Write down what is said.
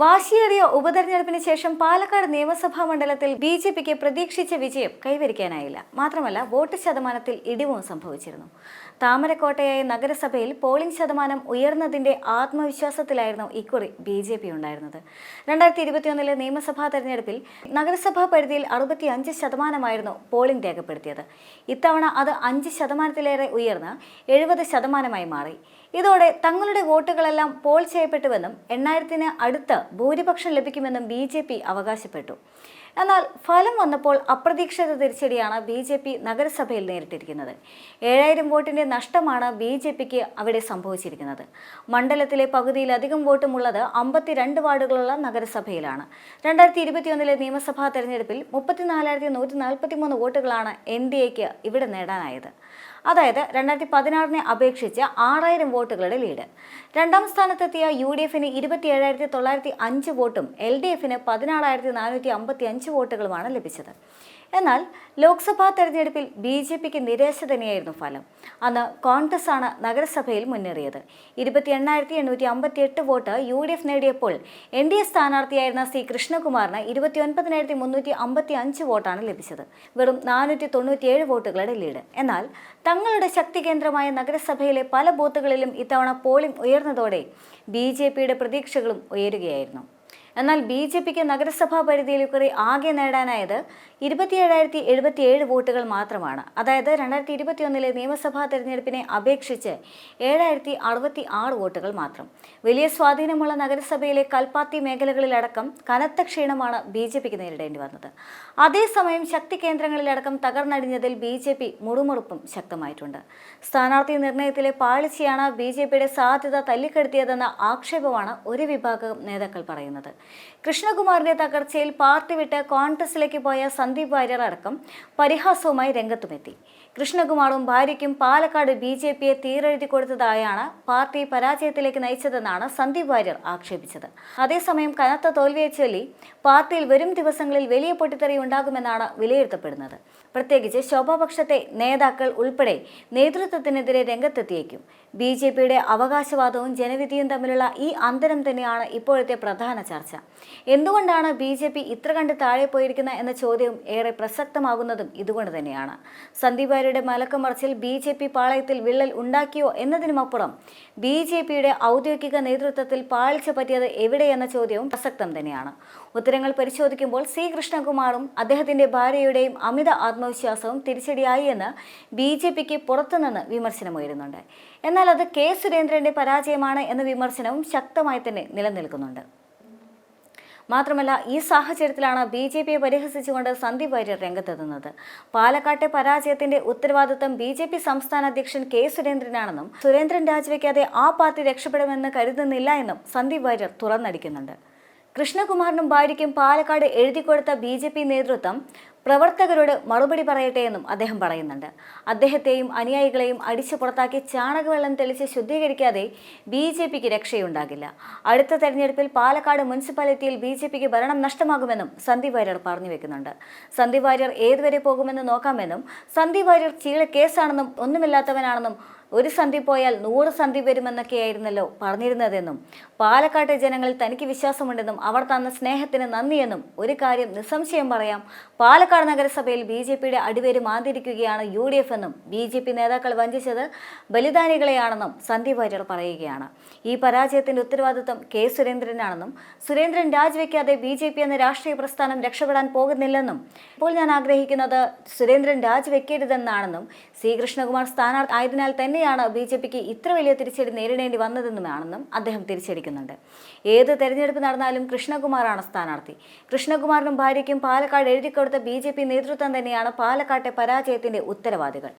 വാശിയേറിയ ഉപതെരഞ്ഞെടുപ്പിന് ശേഷം പാലക്കാട് നിയമസഭാ മണ്ഡലത്തിൽ ബി.ജെ.പിക്ക് പ്രതീക്ഷിച്ച വിജയം കൈവരിക്കാനായില്ല. മാത്രമല്ല, വോട്ട് ശതമാനത്തിൽ ഇടിവും സംഭവിച്ചിരുന്നു. താമരക്കോട്ടയായ നഗരസഭയിൽ പോളിംഗ് ശതമാനം ഉയർന്നതിന്റെ ആത്മവിശ്വാസത്തിലായിരുന്നു ഇക്കുറി ബി.ജെ.പി ഉണ്ടായിരുന്നത്. 2021 നിയമസഭാ തെരഞ്ഞെടുപ്പിൽ നഗരസഭാ പരിധിയിൽ 65% പോളിംഗ് രേഖപ്പെടുത്തിയത്. ഇത്തവണ അത് 5%-ലേറെ ഉയർന്ന് 70% മാറി. ഇതോടെ തങ്ങളുടെ വോട്ടുകളെല്ലാം പോൾ ചെയ്യപ്പെട്ടുവെന്നും 8000-ന് അടുത്ത് ഭൂരിപക്ഷം ലഭിക്കുമെന്നും ബി.ജെ.പി അവകാശപ്പെട്ടു. എന്നാൽ ഫലം വന്നപ്പോൾ അപ്രതീക്ഷിത തിരിച്ചടിയാണ് ബി.ജെ.പി നഗരസഭയിൽ നേരിട്ടിരിക്കുന്നത്. 7000 വോട്ടിന്റെ നഷ്ടമാണ് ബി.ജെ.പിക്ക് അവിടെ സംഭവിച്ചിരിക്കുന്നത്. മണ്ഡലത്തിലെ പകുതിയിലധികം വോട്ടുമുള്ളത് 52 വാർഡുകളുള്ള നഗരസഭയിലാണ്. 2021 നിയമസഭാ തെരഞ്ഞെടുപ്പിൽ 34,143 വോട്ടുകളാണ് NDAക്ക് ഇവിടെ നേടാനായത്. അതായത് 2016-നെ അപേക്ഷിച്ച് 6000 വോട്ടുകളുടെ ലീഡ്. രണ്ടാം സ്ഥാനത്തെത്തിയ UDF-ന് 27,905 വോട്ടും LDF-ന് 16,455 വോട്ടുകളുമാണ് ലഭിച്ചത്. എന്നാൽ ലോക്സഭാ തെരഞ്ഞെടുപ്പിൽ ബി.ജെ.പിക്ക് നിരാശ തന്നെയായിരുന്നു ഫലം. അന്ന് കോൺഗ്രസ് ആണ് നഗരസഭയിൽ മുന്നേറിയത്. 28,858 വോട്ട് UDF നേടിയപ്പോൾ NDA സ്ഥാനാർത്ഥിയായിരുന്ന C. കൃഷ്ണകുമാറിന് 29,355 വോട്ടാണ് ലഭിച്ചത്. വെറും 497 വോട്ടുകളുടെ ലീഡ്. എന്നാൽ തങ്ങളുടെ ശക്തി കേന്ദ്രമായ നഗരസഭയിലെ പല ബൂത്തുകളിലും ഇത്തവണ പോളിംഗ് ഉയർന്നതോടെ ബി.ജെ.പിയുടെ പ്രതീക്ഷകളും ഉയരുകയായിരുന്നു. എന്നാൽ ബി.ജെ.പിക്ക് നഗരസഭാ പരിധിയിൽ ഇക്കുറി ആകെ നേടാനായത് 27,077 വോട്ടുകൾ മാത്രമാണ്. അതായത് 2021 നിയമസഭാ തെരഞ്ഞെടുപ്പിനെ അപേക്ഷിച്ച് 7,066 വോട്ടുകൾ മാത്രം. വലിയ സ്വാധീനമുള്ള നഗരസഭയിലെ കൽപ്പാത്തി മേഖലകളിലടക്കം കനത്ത ക്ഷീണമാണ് ബി.ജെ.പിക്ക് നേരിടേണ്ടി വന്നത്. അതേസമയം ശക്തി കേന്ദ്രങ്ങളിലടക്കം തകർന്നടിഞ്ഞതിൽ ബി.ജെ.പി മുറുമുറുപ്പും ശക്തമായിട്ടുണ്ട്. സ്ഥാനാർത്ഥി നിർണയത്തിലെ പാളിച്ചയാണ് ബി.ജെ.പിയുടെ സാധ്യത തല്ലിക്കെടുത്തിയതെന്ന ആക്ഷേപമാണ് ഒരു വിഭാഗം നേതാക്കൾ പറയുന്നത്. കൃഷ്ണകുമാറിന്റെ തകർച്ചയിൽ പാർട്ടി വിട്ട് കോൺഗ്രസിലേക്ക് പോയ സന്ദീപ് വാര്യർ അടക്കം പരിഹാസവുമായി രംഗത്തുമെത്തി. കൃഷ്ണകുമാറും ഭാര്യയ്ക്കും പാലക്കാട് ബി.ജെ.പിയെ തീരെഴുതി കൊടുത്തതായാണ് പാർട്ടി പരാജയത്തിലേക്ക് നയിച്ചതെന്നാണ് സന്ദീപ് വാര്യർ ആക്ഷേപിച്ചത്. അതേസമയം കനത്ത തോൽവിയെ ചൊല്ലി പാർട്ടിയിൽ വരും ദിവസങ്ങളിൽ വലിയ പൊട്ടിത്തെറി ഉണ്ടാകുമെന്നാണ് വിലയിരുത്തപ്പെടുന്നത്. പ്രത്യേകിച്ച് ശോഭാപക്ഷത്തെ നേതാക്കൾ ഉൾപ്പെടെ നേതൃത്വത്തിനെതിരെ രംഗത്തെത്തിയേക്കും. ബി.ജെ.പിയുടെ അവകാശവാദവും ജനവിധിയും തമ്മിലുള്ള ഈ അന്തരം തന്നെയാണ് ഇപ്പോഴത്തെ പ്രധാന ചർച്ച. എന്തുകൊണ്ടാണ് ബി.ജെ.പി ഇത്ര കണ്ട് താഴെ പോയിരിക്കുന്ന എന്ന ചോദ്യവും ഏറെ പ്രസക്തമാകുന്നതും ഇതുകൊണ്ട് തന്നെയാണ്. സന്ദീപ് വാര്യരുടെ മലക്കമറിച്ചിൽ ബി.ജെ.പി പാളയത്തിൽ വിള്ളൽ ഉണ്ടാക്കിയോ എന്നതിനുമപ്പുറം ബി.ജെ.പിയുടെ ഔദ്യോഗിക നേതൃത്വത്തിൽ പാളിച്ച പറ്റിയത് എവിടെയെന്ന ചോദ്യവും പ്രസക്തം തന്നെയാണ്. ഉത്തരങ്ങൾ പരിശോധിക്കുമ്പോൾ C. കൃഷ്ണകുമാറും അദ്ദേഹത്തിന്റെ ഭാര്യയുടെയും അമിത ആത്മവിശ്വാസവും തിരിച്ചടിയായി എന്ന് ബി.ജെ.പിക്ക് പുറത്തുനിന്ന് വിമർശനമുയരുന്നുണ്ട്. എന്നാൽ അത് കെ. സുരേന്ദ്രന്റെ പരാജയമാണ് എന്ന വിമർശനവും ശക്തമായി തന്നെ നിലനിൽക്കുന്നുണ്ട്. മാത്രമല്ല, ഈ സാഹചര്യത്തിലാണ് ബി.ജെ.പിയെ പരിഹസിച്ചുകൊണ്ട് സന്ദീപ് വാര്യർ രംഗത്തെത്തുന്നത്. പാലക്കാട്ടെ പരാജയത്തിന്റെ ഉത്തരവാദിത്തം ബി.ജെ.പി സംസ്ഥാന അധ്യക്ഷൻ കെ. സുരേന്ദ്രനാണെന്നും സുരേന്ദ്രൻ രാജിവെക്കാതെ ആ പാർട്ടി രക്ഷപ്പെടുമെന്ന് കരുതുന്നില്ല എന്നും സന്ദീപ് വാര്യർ തുറന്നടിക്കുന്നുണ്ട്. കൃഷ്ണകുമാറിനും ഭാര്യയ്ക്കും പാലക്കാട് എഴുതിക്കൊടുത്ത ബി.ജെ.പി നേതൃത്വം പ്രവർത്തകരോട് മറുപടി പറയട്ടെ എന്നും അദ്ദേഹം പറയുന്നുണ്ട്. അദ്ദേഹത്തെയും അനുയായികളെയും അടിച്ചു പുറത്താക്കി ചാണകവെള്ളം തെളിച്ച് ശുദ്ധീകരിക്കാതെ ബി.ജെ.പിക്ക് രക്ഷയുണ്ടാകില്ല. അടുത്ത തെരഞ്ഞെടുപ്പിൽ പാലക്കാട് മുനിസിപ്പാലിറ്റിയിൽ ബി.ജെ.പിക്ക് ഭരണം നഷ്ടമാകുമെന്നും സന്ദീപ് വാര്യർ പറഞ്ഞു വെക്കുന്നുണ്ട്. സന്ദീപ് വാര്യർ ഏതുവരെ പോകുമെന്ന് നോക്കാമെന്നും സന്ദീപ് വാര്യർ കേസാണെന്നും ഒന്നുമില്ലാത്തവനാണെന്നും ഒരു സന്ധി പോയാൽ 100 സന്ധി വരുമെന്നൊക്കെയായിരുന്നല്ലോ പറഞ്ഞിരുന്നതെന്നും പാലക്കാട്ടെ ജനങ്ങളിൽ തനിക്ക് വിശ്വാസമുണ്ടെന്നും അവർ തന്ന സ്നേഹത്തിന് നന്ദിയെന്നും ഒരു കാര്യം നിസ്സംശയം പറയാം, പാലക്കാട് നഗരസഭയിൽ ബി.ജെ.പിയുടെ അടിവേര് മാന്തിരിക്കുകയാണ് UDF എന്നും ബി.ജെ.പി നേതാക്കൾ വഞ്ചിച്ചത് ബലിദാനികളെയാണെന്നും സന്ദീപ് വാര്യർ പറയുകയാണ്. ഈ പരാജയത്തിന്റെ ഉത്തരവാദിത്വം കെ. സുരേന്ദ്രനാണെന്നും സുരേന്ദ്രൻ രാജിവെക്കാതെ ബി.ജെ.പി എന്ന രാഷ്ട്രീയ പ്രസ്ഥാനം രക്ഷപ്പെടാൻ പോകുന്നില്ലെന്നും ഇപ്പോൾ ഞാൻ ആഗ്രഹിക്കുന്നത് സുരേന്ദ്രൻ രാജിവെക്കരുതെന്നാണെന്നും C. കൃഷ്ണകുമാർ സ്ഥാനാർത്ഥി ആയതിനാൽ തന്നെയാണ് ബി.ജെ.പിക്ക് ഇത്ര വലിയ തിരിച്ചടി നേരിടേണ്ടി വന്നതെന്നുമാണെന്നും അദ്ദേഹം തിരിച്ചടിക്കുന്നുണ്ട്. ഏത് തെരഞ്ഞെടുപ്പ് നടന്നാലും കൃഷ്ണകുമാറാണ് സ്ഥാനാർത്ഥി. കൃഷ്ണകുമാറിനും ഭാര്യയ്ക്കും പാലക്കാട് എഴുതിക്കൊടുത്ത ബി.ജെ.പി നേതൃത്വം തന്നെയാണ് പാലക്കാട്ടെ പരാജയത്തിന്റെ ഉത്തരവാദികൾ.